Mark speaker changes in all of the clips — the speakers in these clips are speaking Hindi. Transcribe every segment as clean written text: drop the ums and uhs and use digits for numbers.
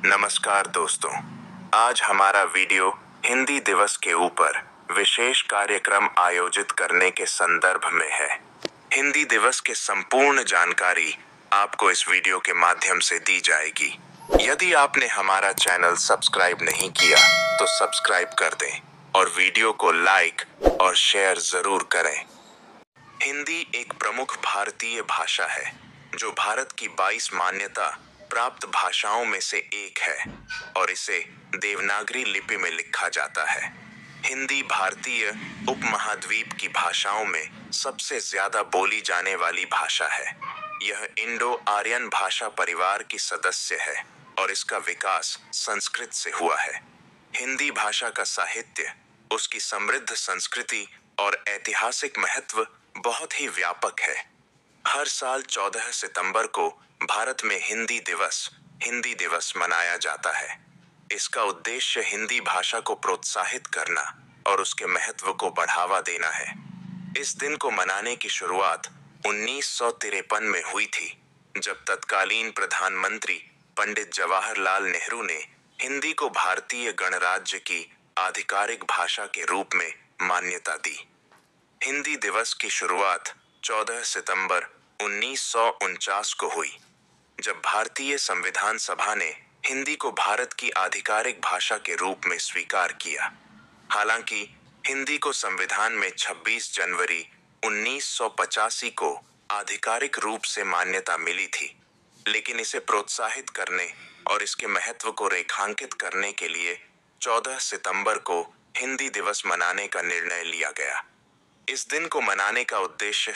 Speaker 1: नमस्कार दोस्तों, आज हमारा वीडियो हिंदी दिवस के ऊपर विशेष कार्यक्रम आयोजित करने के संदर्भ में है। हिंदी दिवस के संपूर्ण जानकारी आपको इस वीडियो के माध्यम से दी जाएगी। यदि आपने हमारा चैनल सब्सक्राइब नहीं किया तो सब्सक्राइब कर दें और वीडियो को लाइक और शेयर जरूर करें। हिंदी एक प्रमुख भारतीय भाषा है जो भारत की 22 मान्यता प्राप्त भाषाओं में से एक है और इसे देवनागरी लिपि में लिखा जाता है। हिंदी भारतीय उपमहाद्वीप की भाषाओं में सबसे ज्यादा बोली जाने वाली भाषा है। यह इंडो आर्यन भाषा परिवार की सदस्य है और इसका विकास संस्कृत से हुआ है। हिंदी भाषा का साहित्य, उसकी समृद्ध संस्कृति और ऐतिहासिक महत्व बहुत ही व्यापक है। हर साल 14 सितंबर को भारत में हिंदी दिवस मनाया जाता है। इसका उद्देश्य हिंदी भाषा को प्रोत्साहित करना और उसके महत्व को बढ़ावा देना है। इस दिन को मनाने की शुरुआत 1953 में हुई थी, जब तत्कालीन प्रधानमंत्री पंडित जवाहरलाल नेहरू ने हिंदी को भारतीय गणराज्य की आधिकारिक भाषा के रूप में मान्यता दी। हिंदी दिवस की शुरुआत 14 सितंबर 1949 को हुई, जब भारतीय संविधान सभा ने हिंदी को भारत की आधिकारिक भाषा के रूप में स्वीकार किया। हालांकि हिंदी को संविधान में 26 जनवरी 1985 को आधिकारिक रूप से मान्यता मिली थी, लेकिन इसे प्रोत्साहित करने और इसके महत्व को रेखांकित करने के लिए 14 सितंबर को हिंदी दिवस मनाने का निर्णय लिया गया। इस दिन को मनाने का उद्देश्य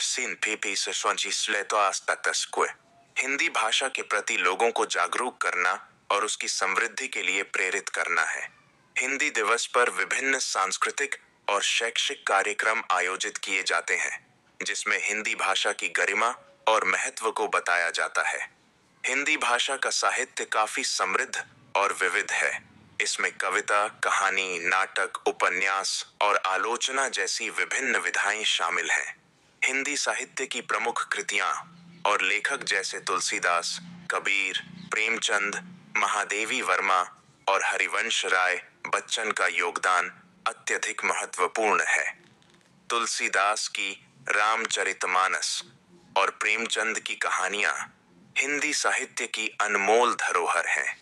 Speaker 1: हिंदी भाषा के प्रति लोगों को जागरूक करना और उसकी समृद्धि के लिए प्रेरित करना है। हिंदी दिवस पर विभिन्न सांस्कृतिक और शैक्षिक कार्यक्रम आयोजित किए जाते हैं, जिसमें हिंदी भाषा की गरिमा और महत्व को बताया जाता है। हिंदी भाषा का साहित्य काफी समृद्ध और विविध है। इसमें कविता, कहानी, नाटक, उपन्यास और आलोचना जैसी विभिन्न विधाएं शामिल हैं। हिंदी साहित्य की प्रमुख कृतियां और लेखक जैसे तुलसीदास, कबीर, प्रेमचंद, महादेवी वर्मा और हरिवंश राय बच्चन का योगदान अत्यधिक महत्वपूर्ण है। तुलसीदास की रामचरितमानस और प्रेमचंद की कहानियां हिंदी साहित्य की अनमोल धरोहर हैं।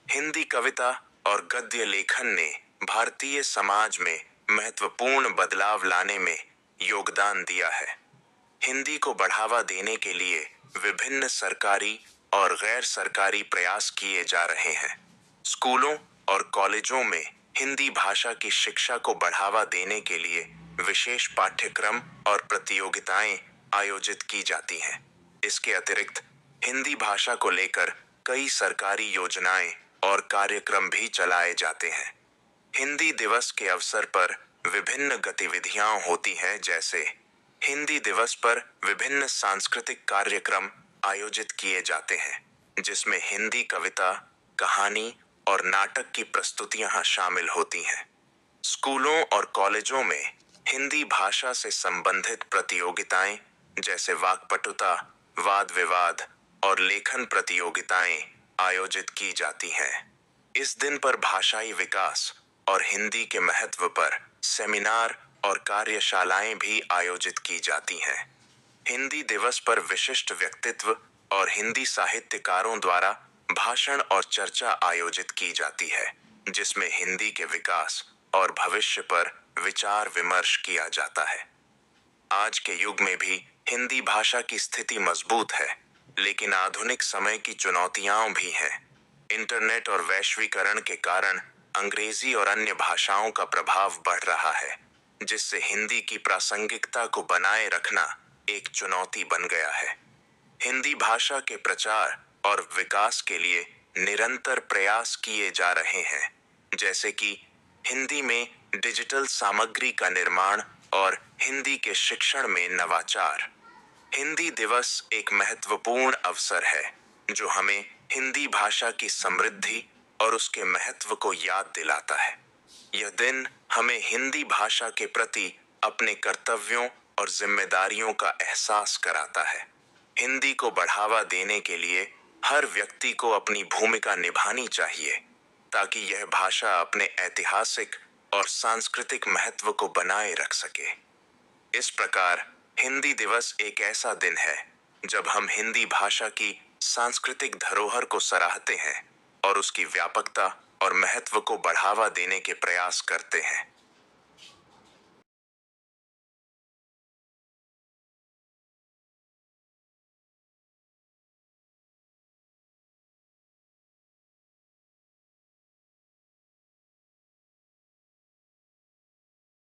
Speaker 1: हिंदी कविता और गद्य लेखन ने भारतीय समाज में महत्वपूर्ण बदलाव लाने में योगदान दिया है। हिंदी को बढ़ावा देने के लिए विभिन्न सरकारी और गैर सरकारी प्रयास किए जा रहे हैं। स्कूलों और कॉलेजों में हिंदी भाषा की शिक्षा को बढ़ावा देने के लिए विशेष पाठ्यक्रम और प्रतियोगिताएं आयोजित की जाती हैं। इसके अतिरिक्त हिंदी भाषा को लेकर कई सरकारी योजनाएं और कार्यक्रम भी चलाए जाते हैं। हिंदी दिवस के अवसर पर विभिन्न गतिविधियां होती हैं, जैसे हिंदी दिवस पर विभिन्न सांस्कृतिक कार्यक्रम आयोजित किए जाते हैं, जिसमें हिंदी कविता, कहानी और नाटक की प्रस्तुतियां शामिल होती हैं। स्कूलों और कॉलेजों में हिंदी भाषा से संबंधित प्रतियोगिताएं जैसे वाक्पटुता, वाद विवाद और लेखन प्रतियोगिताएं आयोजित की जाती हैं। इस दिन पर भाषाई विकास और हिंदी के महत्व पर सेमिनार और कार्यशालाएं भी आयोजित की जाती हैं। हिंदी दिवस पर विशिष्ट व्यक्तित्व और हिंदी साहित्यकारों द्वारा भाषण और चर्चा आयोजित की जाती है, जिसमें हिंदी के विकास और भविष्य पर विचार विमर्श किया जाता है। आज के युग में भी हिंदी भाषा की स्थिति मजबूत है, लेकिन आधुनिक समय की चुनौतियां भी हैं। इंटरनेट और वैश्वीकरण के कारण अंग्रेजी और अन्य भाषाओं का प्रभाव बढ़ रहा है, जिससे हिंदी की प्रासंगिकता को बनाए रखना एक चुनौती बन गया है। हिंदी भाषा के प्रचार और विकास के लिए निरंतर प्रयास किए जा रहे हैं, जैसे कि हिंदी में डिजिटल सामग्री का निर्माण और हिंदी के शिक्षण में नवाचार। हिंदी दिवस एक महत्वपूर्ण अवसर है जो हमें हिंदी भाषा की समृद्धि और उसके महत्व को याद दिलाता है। यह दिन हमें हिंदी भाषा के प्रति अपने कर्तव्यों और जिम्मेदारियों का एहसास कराता है। हिंदी को बढ़ावा देने के लिए हर व्यक्ति को अपनी भूमिका निभानी चाहिए ताकि यह भाषा अपने ऐतिहासिक और सांस्कृतिक महत्व को बनाए रख सके। इस प्रकार हिंदी दिवस एक ऐसा दिन है जब हम हिंदी भाषा की सांस्कृतिक धरोहर को सराहते हैं और उसकी व्यापकता और महत्व को बढ़ावा देने के प्रयास करते हैं।